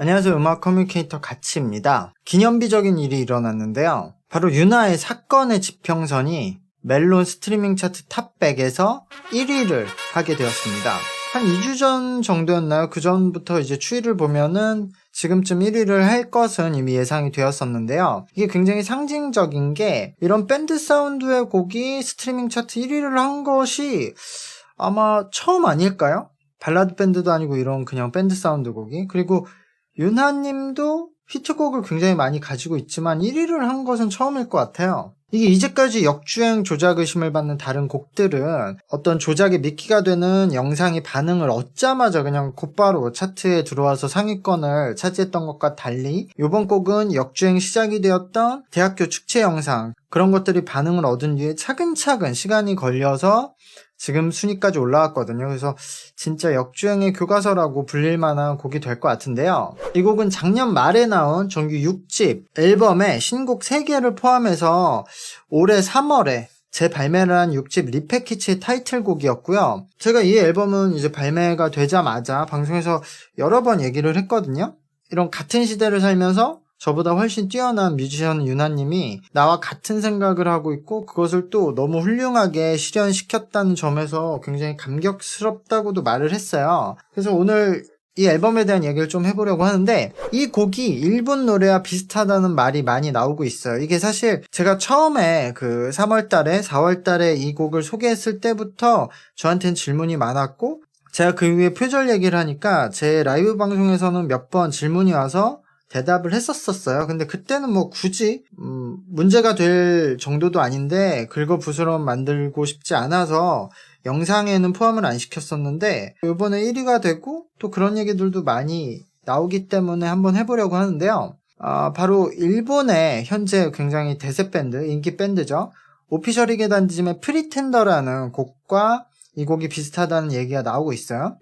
안녕하세요. 음악 커뮤니케이터 가치입니다. 기념비적인 일이 일어났는데요. 바로 유나의 사건의 지평선이 멜론 스트리밍 차트 탑100에서 1위를 하게 되었습니다. 한 2주 전 정도였나요? 그 전부터 이제 추이를 보면은 지금쯤 1위를 할 것은 이미 예상이 되었었는데요. 이게 굉장히 상징적인 게 이런 밴드 사운드의 곡이 스트리밍 차트 1위를 한 것이 아마 처음 아닐까요? 발라드 밴드도 아니고 이런 그냥 밴드 사운드 곡이. 그리고 윤하님도 히트곡을 굉장히 많이 가지고 있지만 1위를 한 것은 처음일 것 같아요. 이게 이제까지 역주행 조작 의심을 받는 다른 곡들은 어떤 조작에 미끼가 되는 영상이 반응을 얻자마자 그냥 곧바로 차트에 들어와서 상위권을 차지했던 것과 달리 이번 곡은 역주행 시작이 되었던 대학교 축제 영상, 그런 것들이 반응을 얻은 뒤에 차근차근 시간이 걸려서 지금 순위까지 올라왔거든요. 그래서 진짜 역주행의 교과서라고 불릴 만한 곡이 될 것 같은데요. 이 곡은 작년 말에 나온 정규 6집 앨범에 신곡 3개를 포함해서 올해 3월에 재발매를 한 6집 리패키치의 타이틀곡이었고요. 제가 이 앨범은 이제 발매가 되자마자 방송에서 여러 번 얘기를 했거든요. 이런 같은 시대를 살면서 저보다 훨씬 뛰어난 뮤지션 유나님이 나와 같은 생각을 하고 있고 그것을 또 너무 훌륭하게 실현시켰다는 점에서 굉장히 감격스럽다고도 말을 했어요. 그래서 오늘 이 앨범에 대한 얘기를 좀 해보려고 하는데, 이 곡이 일본 노래와 비슷하다는 말이 많이 나오고 있어요. 이게 사실 제가 처음에 그 3월달에 4월달에 이 곡을 소개했을 때부터 저한테는 질문이 많았고, 제가 그 이후에 표절 얘기를 하니까 제 라이브 방송에서는 몇 번 질문이 와서 대답을 했었어요. 근데 그때는 뭐 굳이 문제가 될 정도도 아닌데 긁어부스럼 만들고 싶지 않아서 영상에는 포함을 안 시켰었는데, 이번에 1위가 되고 또 그런 얘기들도 많이 나오기 때문에 한번 해보려고 하는데요. 바로 일본의 현재 굉장히 대세 밴드, 인기 밴드죠. 오피셜 히게단지즘의 프리텐더라는 곡과 이 곡이 비슷하다는 얘기가 나오고 있어요.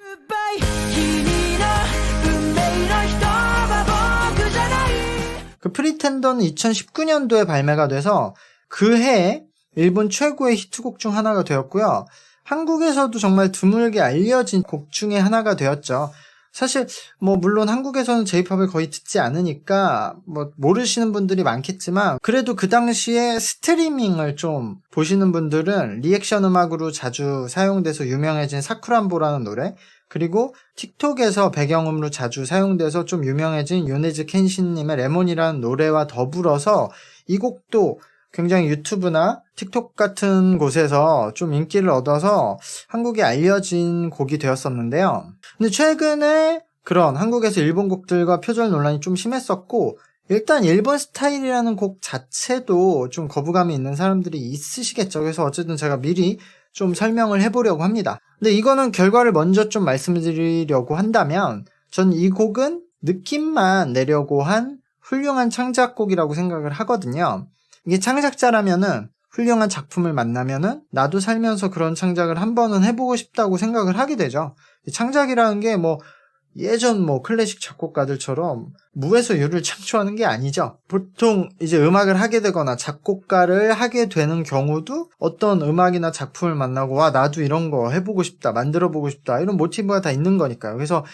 그 프리텐더는 2019년도에 발매가 돼서 그 해에 일본 최고의 히트곡 중 하나가 되었고요. 한국에서도 정말 드물게 알려진 곡 중에 하나가 되었죠. 사실 뭐 물론 한국에서는 J-POP을 거의 듣지 않으니까 뭐 모르시는 분들이 많겠지만, 그래도 그 당시에 스트리밍을 좀 보시는 분들은 리액션 음악으로 자주 사용돼서 유명해진 사쿠란보라는 노래, 그리고 틱톡에서 배경음으로 자주 사용돼서 좀 유명해진 요네즈 켄신님의 레몬이라는 노래와 더불어서 이 곡도 굉장히 유튜브나 틱톡 같은 곳에서 좀 인기를 얻어서 한국에 알려진 곡이 되었었는데요. 근데 최근에 그런 한국에서 일본 곡들과 표절 논란이 좀 심했었고, 일단 일본 스타일이라는 곡 자체도 좀 거부감이 있는 사람들이 있으시겠죠. 그래서 어쨌든 제가 미리 좀 설명을 해보려고 합니다. 근데 이거는 결과를 먼저 좀 말씀드리려고 한다면, 전 이 곡은 느낌만 내려고 한 훌륭한 창작곡이라고 생각을 하거든요. 이게 창작자라면은 훌륭한 작품을 만나면은 나도 살면서 그런 창작을 한 번은 해보고 싶다고 생각을 하게 되죠. 창작이라는 게 뭐 예전 뭐 클래식 작곡가들처럼 무에서 유를 창조하는 게 아니죠. 보통 이제 음악을 하게 되거나 작곡가를 하게 되는 경우도 어떤 음악이나 작품을 만나고 와 나도 이런 거 해보고 싶다, 만들어보고 싶다, 이런 모티브가 다 있는 거니까요. 그래서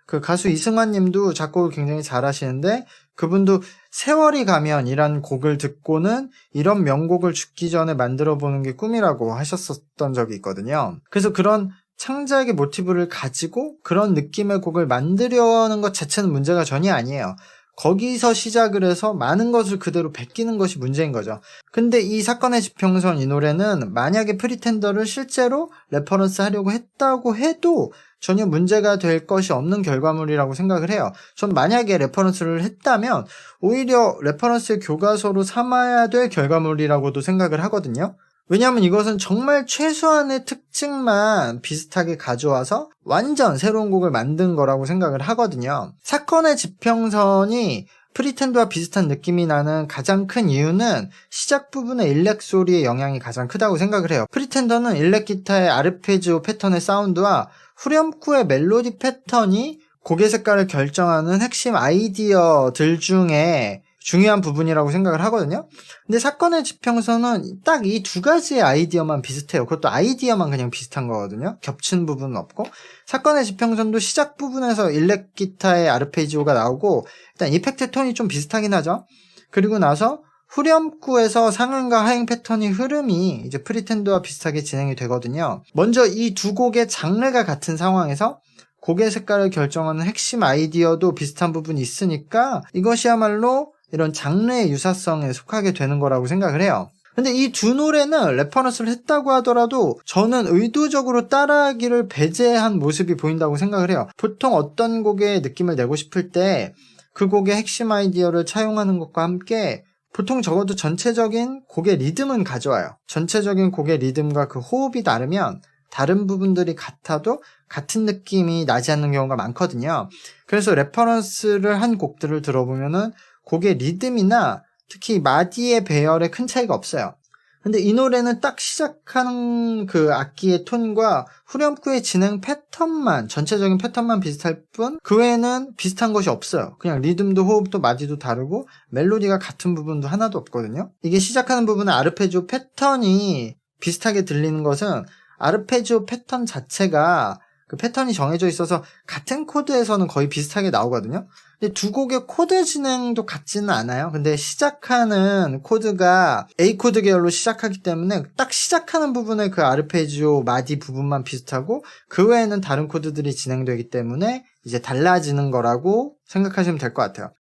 그 가수 이승환 님도 작곡을 굉장히 잘하시는데, 그분도 세월이 가면 이란 곡을 듣고는 이런 명곡을 죽기 전에 만들어보는 게 꿈이라고 하셨었던 적이 있거든요. 그래서 그런 창작의 모티브를 가지고 그런 느낌의 곡을 만들려는 것 자체는 문제가 전혀 아니에요. 거기서 시작을 해서 많은 것을 그대로 베끼는 것이 문제인 거죠. 근데 이 사건의 지평선 이 노래는 만약에 프리텐더를 실제로 레퍼런스 하려고 했다고 해도 전혀 문제가 될 것이 없는 결과물이라고 생각을 해요. 전 만약에 레퍼런스를 했다면 오히려 레퍼런스의 교과서로 삼아야 될 결과물이라고도 생각을 하거든요. 왜냐하면 이것은 정말 최소한의 특징만 비슷하게 가져와서 완전 새로운 곡을 만든 거라고 생각을 하거든요. 사건의 지평선이 프리텐더와 비슷한 느낌이 나는 가장 큰 이유는 시작 부분의 일렉 소리의 영향이 가장 크다고 생각을 해요. 프리텐더는 일렉 기타의 아르페지오 패턴의 사운드와 후렴구의 멜로디 패턴이 곡의 색깔을 결정하는 핵심 아이디어들 중에 중요한 부분이라고 생각을 하거든요. 근데 사건의 지평선은 딱 이 두 가지의 아이디어만 비슷해요. 그것도 아이디어만 그냥 비슷한 거거든요. 겹친 부분은 없고. 사건의 지평선도 시작 부분에서 일렉 기타의 아르페지오가 나오고 일단 이펙트 톤이 좀 비슷하긴 하죠. 그리고 나서 후렴구에서 상행과 하행 패턴의 흐름이 이제 프리텐더와 비슷하게 진행이 되거든요. 먼저 이 두 곡의 장르가 같은 상황에서 곡의 색깔을 결정하는 핵심 아이디어도 비슷한 부분이 있으니까 이것이야말로 이런 장르의 유사성에 속하게 되는 거라고 생각을 해요. 근데 이 두 노래는 레퍼런스를 했다고 하더라도 저는 의도적으로 따라하기를 배제한 모습이 보인다고 생각을 해요. 보통 어떤 곡의 느낌을 내고 싶을 때 그 곡의 핵심 아이디어를 차용하는 것과 함께 보통 적어도 전체적인 곡의 리듬은 가져와요. 전체적인 곡의 리듬과 그 호흡이 다르면 다른 부분들이 같아도 같은 느낌이 나지 않는 경우가 많거든요. 그래서 레퍼런스를 한 곡들을 들어보면은 곡의 리듬이나 특히 마디의 배열에 큰 차이가 없어요. 근데 이 노래는 딱 시작하는 그 악기의 톤과 후렴구의 진행 패턴만, 전체적인 패턴만 비슷할 뿐 그 외에는 비슷한 것이 없어요. 그냥 리듬도 호흡도 마디도 다르고 멜로디가 같은 부분도 하나도 없거든요. 이게 시작하는 부분은 아르페지오 패턴이 비슷하게 들리는 것은 아르페지오 패턴 자체가 그 패턴이 정해져 있어서 같은 코드에서는 거의 비슷하게 나오거든요. 근데 두 곡의 코드 진행도 같지는 않아요. 근데 시작하는 코드가 A 코드 계열로 시작하기 때문에 딱 시작하는 부분의 그 아르페지오 마디 부분만 비슷하고 그 외에는 다른 코드들이 진행되기 때문에 이제 달라지는 거라고 생각하시면 될 것 같아요.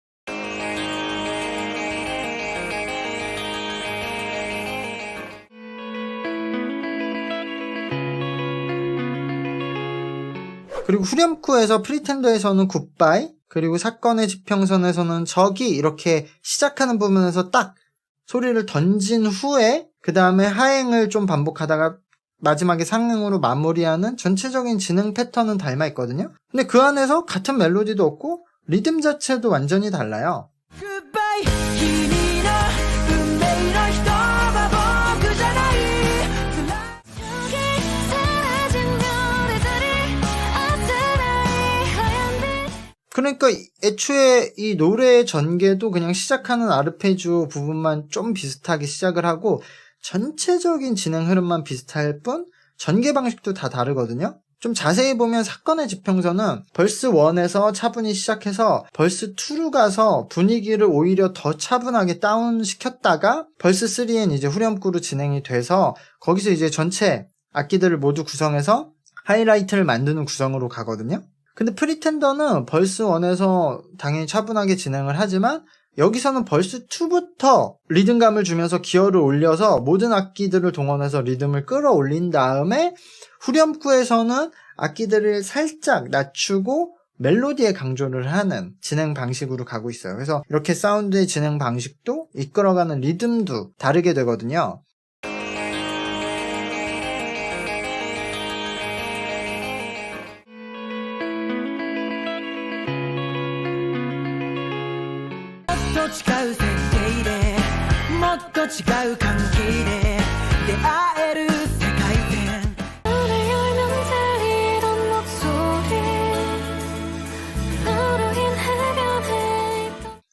그리고 후렴구에서 프리텐더에서는 굿바이, 그리고 사건의 지평선에서는 저기 이렇게 시작하는 부분에서 딱 소리를 던진 후에 그 다음에 하행을 좀 반복하다가 마지막에 상행으로 마무리하는 전체적인 진행 패턴은 닮아 있거든요. 근데 그 안에서 같은 멜로디도 없고 리듬 자체도 완전히 달라요. 그러니까 애초에 이 노래의 전개도 그냥 시작하는 아르페지오 부분만 좀 비슷하게 시작을 하고 전체적인 진행 흐름만 비슷할 뿐 전개 방식도 다 다르거든요. 좀 자세히 보면 사건의 지평선은 벌스 1에서 차분히 시작해서 벌스 2로 가서 분위기를 오히려 더 차분하게 다운시켰다가 벌스 3엔 이제 후렴구로 진행이 돼서 거기서 이제 전체 악기들을 모두 구성해서 하이라이트를 만드는 구성으로 가거든요. 근데 프리텐더는 벌스 1에서 당연히 차분하게 진행을 하지만 여기서는 벌스 2부터 리듬감을 주면서 기어를 올려서 모든 악기들을 동원해서 리듬을 끌어올린 다음에 후렴구에서는 악기들을 살짝 낮추고 멜로디에 강조를 하는 진행 방식으로 가고 있어요. 그래서 이렇게 사운드의 진행 방식도 이끌어가는 리듬도 다르게 되거든요.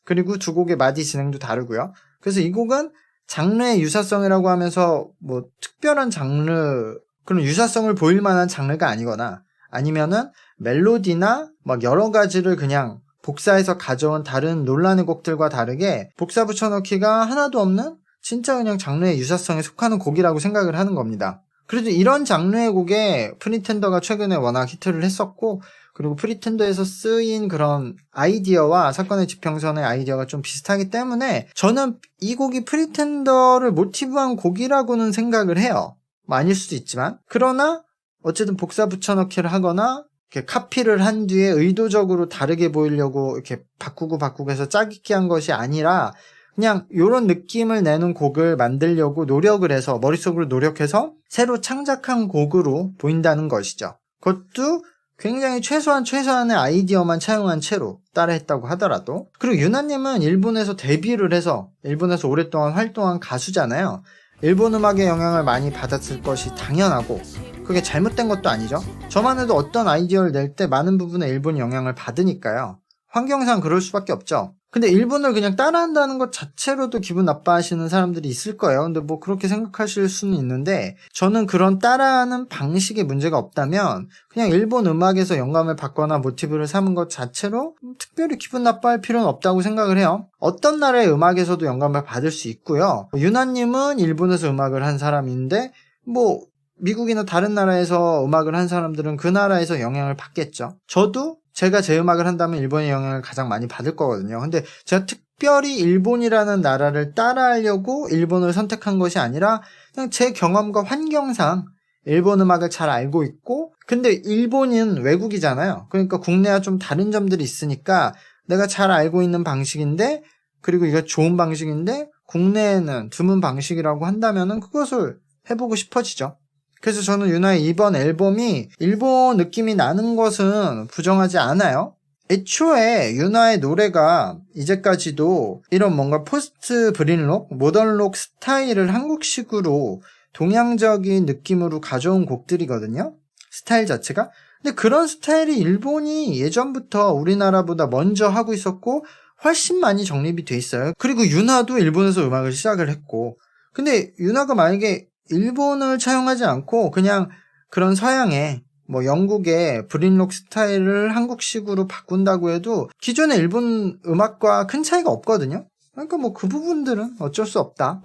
그리고 두 곡의 마디 진행도 다르고요. 그래서 이 곡은 장르의 유사성이라고 하면서 뭐 특별한 장르 그런 유사성을 보일 만한 장르가 아니거나 아니면은 멜로디나 막 여러 가지를 그냥 복사해서 가져온 다른 논란의 곡들과 다르게 복사 붙여넣기가 하나도 없는 진짜 그냥 장르의 유사성에 속하는 곡이라고 생각을 하는 겁니다. 그래도 이런 장르의 곡에 프리텐더가 최근에 워낙 히트를 했었고 그리고 프리텐더에서 쓰인 그런 아이디어와 사건의 지평선의 아이디어가 좀 비슷하기 때문에 저는 이 곡이 프리텐더를 모티브한 곡이라고는 생각을 해요. 뭐 아닐 수도 있지만 그러나 어쨌든 복사 붙여넣기를 하거나 이렇게 카피를 한 뒤에 의도적으로 다르게 보이려고 이렇게 바꾸고 해서 짜깁기 한 것이 아니라 그냥 이런 느낌을 내는 곡을 만들려고 노력을 해서 머릿속으로 노력해서 새로 창작한 곡으로 보인다는 것이죠. 그것도 굉장히 최소한의 아이디어만 차용한 채로 따라했다고 하더라도. 그리고 유나님은 일본에서 데뷔를 해서 일본에서 오랫동안 활동한 가수잖아요. 일본 음악의 영향을 많이 받았을 것이 당연하고 그게 잘못된 것도 아니죠. 저만 해도 어떤 아이디어를 낼 때 많은 부분에 일본 영향을 받으니까요. 환경상 그럴 수밖에 없죠. 근데 일본을 그냥 따라한다는 것 자체로도 기분 나빠하시는 사람들이 있을 거예요. 근데 뭐 그렇게 생각하실 수는 있는데 저는 그런 따라하는 방식에 문제가 없다면 그냥 일본 음악에서 영감을 받거나 모티브를 삼은 것 자체로 특별히 기분 나빠할 필요는 없다고 생각을 해요. 어떤 나라의 음악에서도 영감을 받을 수 있고요. 유나님은 일본에서 음악을 한 사람인데 뭐 미국이나 다른 나라에서 음악을 한 사람들은 그 나라에서 영향을 받겠죠. 저도 제가 제 음악을 한다면 일본의 영향을 가장 많이 받을 거거든요. 근데 제가 특별히 일본이라는 나라를 따라하려고 일본을 선택한 것이 아니라 그냥 제 경험과 환경상 일본 음악을 잘 알고 있고, 근데 일본은 외국이잖아요. 그러니까 국내와 좀 다른 점들이 있으니까 내가 잘 알고 있는 방식인데, 그리고 이거 좋은 방식인데 국내에는 드문 방식이라고 한다면은 그것을 해보고 싶어지죠. 그래서 저는 유나의 이번 앨범이 일본 느낌이 나는 것은 부정하지 않아요. 애초에 유나의 노래가 이제까지도 이런 뭔가 포스트 브릿록, 모던록 스타일을 한국식으로 동양적인 느낌으로 가져온 곡들이거든요. 스타일 자체가. 근데 그런 스타일이 일본이 예전부터 우리나라보다 먼저 하고 있었고 훨씬 많이 정립이 돼 있어요. 그리고 유나도 일본에서 음악을 시작을 했고, 근데 유나가 만약에 일본을 차용하지 않고 그냥 그런 서양의 뭐 영국의 브릿록 스타일을 한국식으로 바꾼다고 해도 기존의 일본 음악과 큰 차이가 없거든요. 그러니까 뭐 그 부분들은 어쩔 수 없다.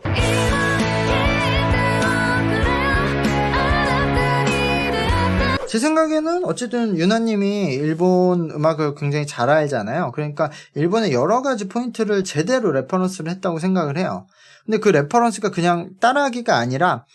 제 생각에는 어쨌든 유나님이 일본 음악을 굉장히 잘 알잖아요. 그러니까 일본의 여러 가지 포인트를 제대로 레퍼런스를 했다고 생각을 해요. 근데 그 레퍼런스가 그냥 따라하기가 아니라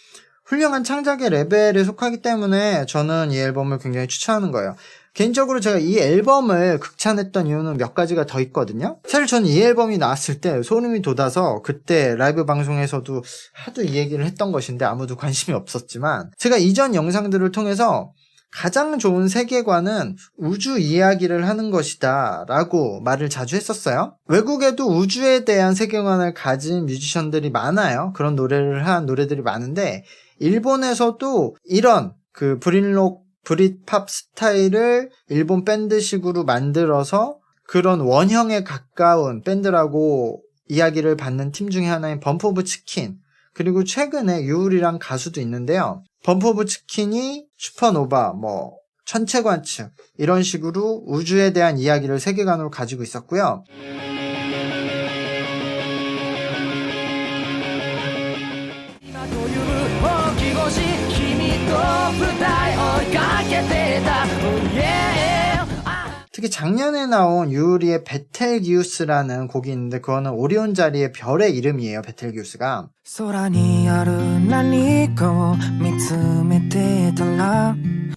훌륭한 창작의 레벨에 속하기 때문에 저는 이 앨범을 굉장히 추천하는 거예요. 개인적으로 제가 이 앨범을 극찬했던 이유는 몇 가지가 더 있거든요. 사실 저는 이 앨범이 나왔을 때 소름이 돋아서 그때 라이브 방송에서도 하도 이 얘기를 했던 것인데 아무도 관심이 없었지만, 제가 이전 영상들을 통해서 가장 좋은 세계관은 우주 이야기를 하는 것이다 라고 말을 자주 했었어요. 외국에도 우주에 대한 세계관을 가진 뮤지션들이 많아요. 그런 노래를 한 노래들이 많은데 일본에서도 이런 그 브릿록, 브릿팝 스타일을 일본 밴드식으로 만들어서 그런 원형에 가까운 밴드라고 이야기를 받는 팀 중에 하나인 범프 오브 치킨, 그리고 최근에 유울이란 가수도 있는데요. 범프 오브 치킨이 슈퍼노바, 뭐 천체관측 이런 식으로 우주에 대한 이야기를 세계관으로 가지고 있었고요. 특히 작년에 나온 유리의 베텔기우스라는 곡이 있는데 그거는 오리온 자리의 별의 이름이에요. 베텔기우스가.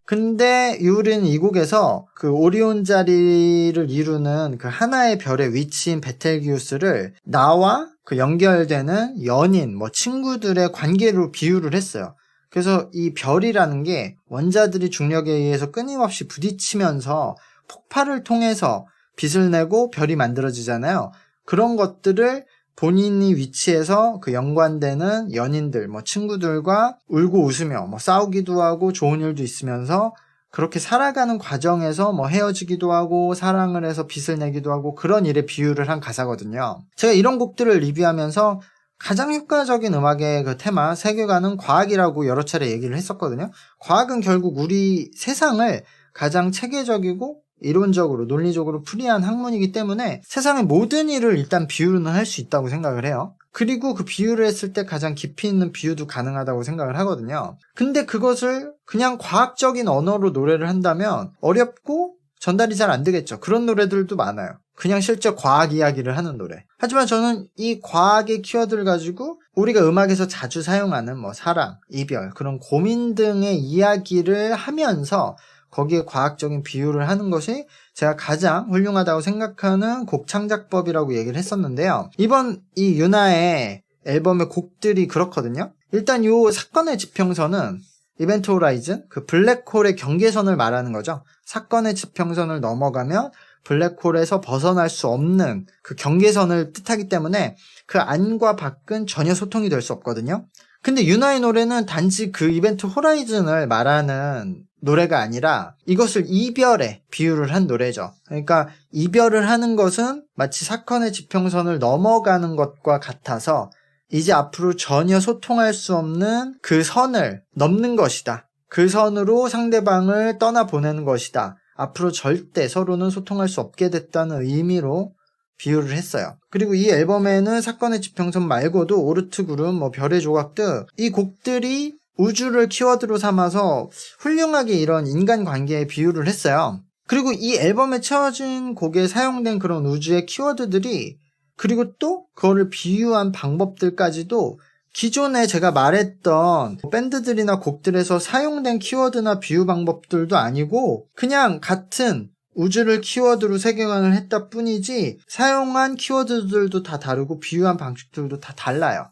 근데 유리는 이 곡에서 그 오리온 자리를 이루는 그 하나의 별의 위치인 베텔기우스를 나와 그 연결되는 연인, 뭐 친구들의 관계로 비유를 했어요. 그래서 이 별이라는 게 원자들이 중력에 의해서 끊임없이 부딪히면서 폭발을 통해서 빛을 내고 별이 만들어지잖아요. 그런 것들을 본인이 위치해서 그 연관되는 연인들, 뭐 친구들과 울고 웃으며 뭐 싸우기도 하고 좋은 일도 있으면서 그렇게 살아가는 과정에서 뭐 헤어지기도 하고 사랑을 해서 빛을 내기도 하고 그런 일에 비유를 한 가사거든요. 제가 이런 곡들을 리뷰하면서 가장 효과적인 음악의 그 테마, 세계관은 과학이라고 여러 차례 얘기를 했었거든요. 과학은 결국 우리 세상을 가장 체계적이고 이론적으로 논리적으로 풀이한 학문이기 때문에 세상의 모든 일을 일단 비유는 할 수 있다고 생각을 해요. 그리고 그 비유를 했을 때 가장 깊이 있는 비유도 가능하다고 생각을 하거든요. 근데 그것을 그냥 과학적인 언어로 노래를 한다면 어렵고 전달이 잘 안 되겠죠. 그런 노래들도 많아요. 그냥 실제 과학 이야기를 하는 노래. 하지만 저는 이 과학의 키워드를 가지고 우리가 음악에서 자주 사용하는 뭐 사랑, 이별, 그런 고민 등의 이야기를 하면서 거기에 과학적인 비유를 하는 것이 제가 가장 훌륭하다고 생각하는 곡 창작법이라고 얘기를 했었는데요. 이번 이 유나의 앨범의 곡들이 그렇거든요. 일단 이 사건의 지평선은 이벤트 호라이즌, 그 블랙홀의 경계선을 말하는 거죠. 사건의 지평선을 넘어가면 블랙홀에서 벗어날 수 없는 그 경계선을 뜻하기 때문에 그 안과 밖은 전혀 소통이 될 수 없거든요. 근데 유나의 노래는 단지 그 이벤트 호라이즌을 말하는 노래가 아니라 이것을 이별에 비유를 한 노래죠. 그러니까 이별을 하는 것은 마치 사건의 지평선을 넘어가는 것과 같아서 이제 앞으로 전혀 소통할 수 없는 그 선을 넘는 것이다. 그 선으로 상대방을 떠나보내는 것이다. 앞으로 절대 서로는 소통할 수 없게 됐다는 의미로 비유를 했어요. 그리고 이 앨범에는 사건의 지평선 말고도 오르트 구름, 별의 조각 등 이 곡들이 우주를 키워드로 삼아서 훌륭하게 이런 인간관계에 비유를 했어요. 그리고 이 앨범에 채워진 곡에 사용된 그런 우주의 키워드들이 그리고 또 그거를 비유한 방법들까지도 기존에 제가 말했던 밴드들이나 곡들에서 사용된 키워드나 비유 방법들도 아니고 그냥 같은 우주를 키워드로 세계관을 했다 뿐이지 사용한 키워드들도 다 다르고 비유한 방식들도 다 달라요.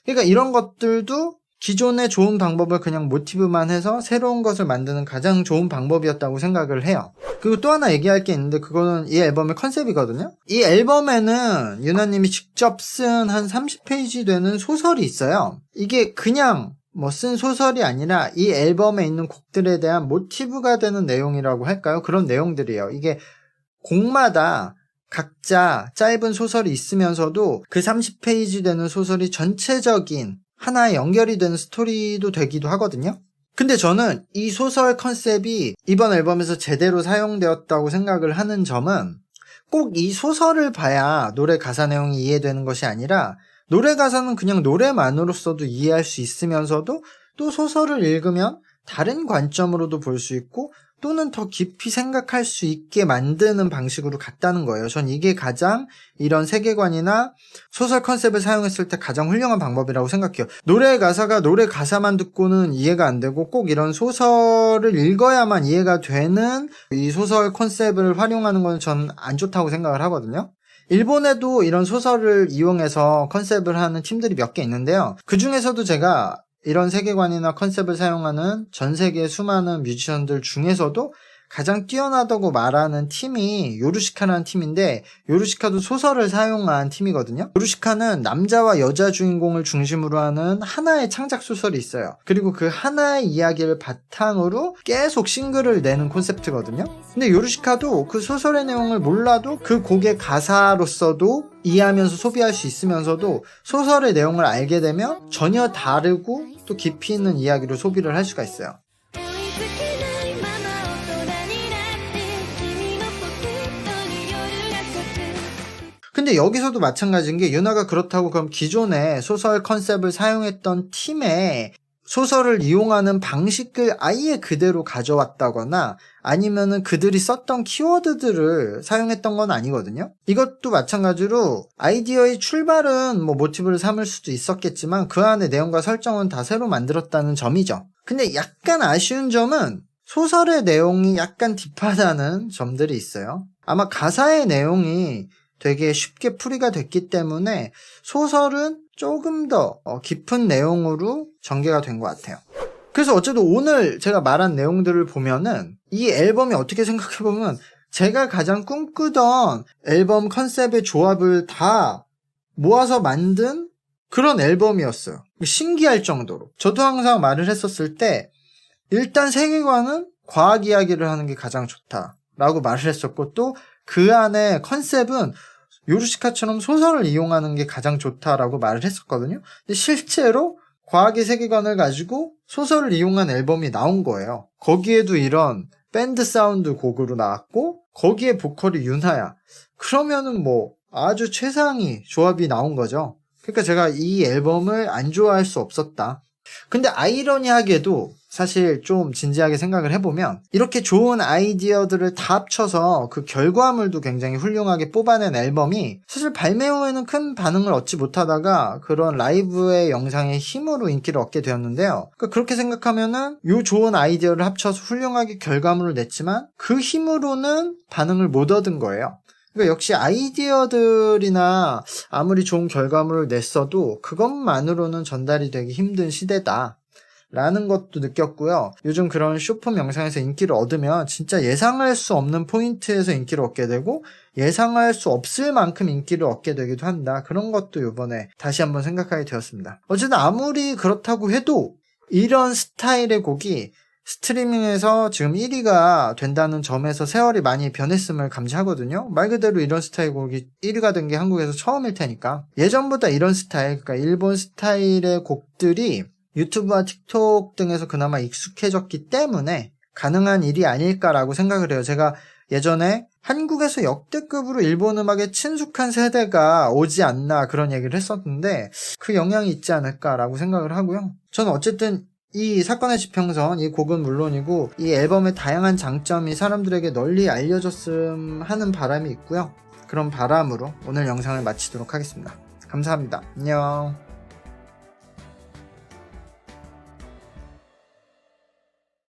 그러니까 이런 것들도 기존의 좋은 방법을 그냥 모티브만 해서 새로운 것을 만드는 가장 좋은 방법이었다고 생각을 해요. 그리고 또 하나 얘기할 게 있는데 그거는 이 앨범의 컨셉이거든요. 이 앨범에는 유나님이 직접 쓴 한 30페이지 되는 소설이 있어요. 이게 그냥 쓴 소설이 아니라 이 앨범에 있는 곡들에 대한 모티브가 되는 내용이라고 할까요? 그런 내용들이에요. 이게 곡마다 각자 짧은 소설이 있으면서도 그 30페이지 되는 소설이 전체적인 하나의 연결이 되는 스토리도 되기도 하거든요. 근데 저는 이 소설 컨셉이 이번 앨범에서 제대로 사용되었다고 생각을 하는 점은 꼭 이 소설을 봐야 노래 가사 내용이 이해되는 것이 아니라 노래 가사는 그냥 노래만으로서도 이해할 수 있으면서도 또 소설을 읽으면 다른 관점으로도 볼 수 있고 또는 더 깊이 생각할 수 있게 만드는 방식으로 갔다는 거예요. 전 이게 가장 이런 세계관이나 소설 컨셉을 사용했을 때 가장 훌륭한 방법이라고 생각해요. 노래 가사가 노래 가사만 듣고는 이해가 안 되고 꼭 이런 소설을 읽어야만 이해가 되는 이 소설 컨셉을 활용하는 건 전 안 좋다고 생각을 하거든요. 일본에도 이런 소설을 이용해서 컨셉을 하는 팀들이 몇 개 있는데요. 그 중에서도 제가 이런 세계관이나 컨셉을 사용하는 전 세계의 수많은 뮤지션들 중에서도 가장 뛰어나다고 말하는 팀이 요루시카라는 팀인데 요루시카도 소설을 사용한 팀이거든요. 요루시카는 남자와 여자 주인공을 중심으로 하는 하나의 창작 소설이 있어요. 그리고 그 하나의 이야기를 바탕으로 계속 싱글을 내는 콘셉트거든요. 근데 요루시카도 그 소설의 내용을 몰라도 그 곡의 가사로서도 이해하면서 소비할 수 있으면서도 소설의 내용을 알게 되면 전혀 다르고 또 깊이 있는 이야기로 소비를 할 수가 있어요. 근데 여기서도 마찬가지인 게 유나가 그렇다고 그럼 기존의 소설 컨셉을 사용했던 팀에 소설을 이용하는 방식을 아예 그대로 가져왔다거나 아니면은 그들이 썼던 키워드들을 사용했던 건 아니거든요. 이것도 마찬가지로 아이디어의 출발은 모티브를 삼을 수도 있었겠지만 그 안에 내용과 설정은 다 새로 만들었다는 점이죠. 근데 약간 아쉬운 점은 소설의 내용이 약간 딥하다는 점들이 있어요. 아마 가사의 내용이 되게 쉽게 풀이가 됐기 때문에 소설은 조금 더 깊은 내용으로 전개가 된 것 같아요. 그래서 어쨌든 오늘 제가 말한 내용들을 보면은 이 앨범이 어떻게 생각해보면 제가 가장 꿈꾸던 앨범 컨셉의 조합을 다 모아서 만든 그런 앨범이었어요. 신기할 정도로. 저도 항상 말을 했었을 때 일단 세계관은 과학 이야기를 하는 게 가장 좋다라고 말을 했었고 또 그 안에 컨셉은 요루시카처럼 소설을 이용하는 게 가장 좋다라고 말을 했었거든요. 근데 실제로 과학의 세계관을 가지고 소설을 이용한 앨범이 나온 거예요. 거기에도 이런 밴드 사운드 곡으로 나왔고 거기에 보컬이 윤하야. 그러면은 아주 최상위 조합이 나온 거죠. 그러니까 제가 이 앨범을 안 좋아할 수 없었다. 근데 아이러니하게도 사실 좀 진지하게 생각을 해보면 이렇게 좋은 아이디어들을 다 합쳐서 그 결과물도 굉장히 훌륭하게 뽑아낸 앨범이 사실 발매 후에는 큰 반응을 얻지 못하다가 그런 라이브의 영상의 힘으로 인기를 얻게 되었는데요. 그러니까 그렇게 생각하면은 요 좋은 아이디어를 합쳐서 훌륭하게 결과물을 냈지만 그 힘으로는 반응을 못 얻은 거예요. 그러니까 역시 아이디어들이나 아무리 좋은 결과물을 냈어도 그것만으로는 전달이 되기 힘든 시대다 라는 것도 느꼈고요. 요즘 그런 쇼폼 영상에서 인기를 얻으면 진짜 예상할 수 없는 포인트에서 인기를 얻게 되고 예상할 수 없을 만큼 인기를 얻게 되기도 한다. 그런 것도 이번에 다시 한번 생각하게 되었습니다. 어쨌든 아무리 그렇다고 해도 이런 스타일의 곡이 스트리밍에서 지금 1위가 된다는 점에서 세월이 많이 변했음을 감지하거든요. 말 그대로 이런 스타일 곡이 1위가 된 게 한국에서 처음일 테니까 예전보다 이런 스타일, 그러니까 일본 스타일의 곡들이 유튜브와 틱톡 등에서 그나마 익숙해졌기 때문에 가능한 일이 아닐까라고 생각을 해요. 제가 예전에 한국에서 역대급으로 일본 음악에 친숙한 세대가 오지 않나 그런 얘기를 했었는데 그 영향이 있지 않을까라고 생각을 하고요. 저는 어쨌든 이 사건의 지평선, 이 곡은 물론이고 이 앨범의 다양한 장점이 사람들에게 널리 알려졌음 하는 바람이 있고요. 그런 바람으로 오늘 영상을 마치도록 하겠습니다. 감사합니다. 안녕.